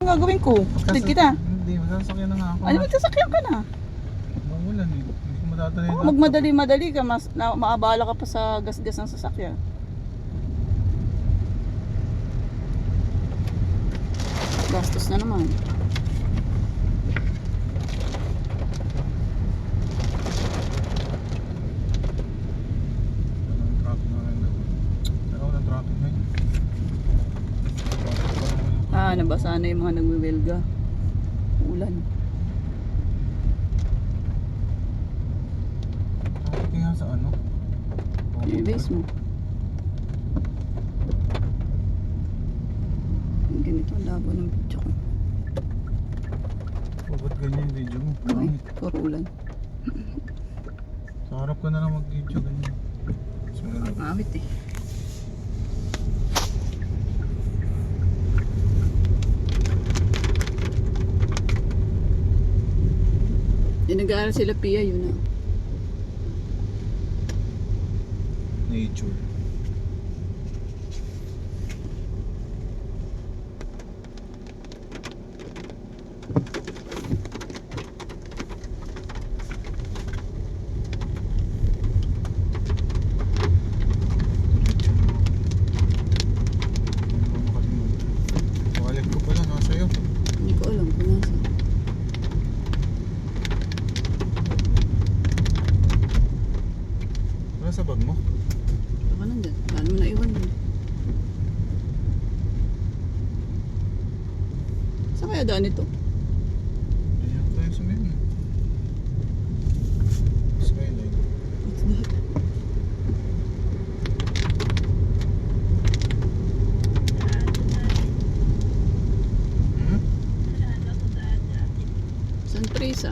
Ang gagawin ko? Hatid kita. Hindi, masasakyan na nga ako. Ano, magsasakyan ka na? Magulan eh. Hindi ko madadali. Oh, magmadali-madali ka, maabala ka pa sa gas-gas ng sasakyan. Gastos na naman. Nabasa na yung mga nagwiwelga. Ulan. Kaya sa ano? Yung base mo. Ganito ang labo ng video ko. Ba't ganyan yung video mo? Ay, puro ulan. Sa harap ka na lang mag-video ganyan. Awit eh. Yung nag-aaral sila Pia, yun na. Nature. Wallet ko pala, nasa iyo. Hindi ko alam kung nasa. Wala sa bag mo? Baka nandyan. Paano mo naiwan yun? Saan kaya daan ito? Diyan tayo sa main. Skyline. What's that? Hmm? San Teresa.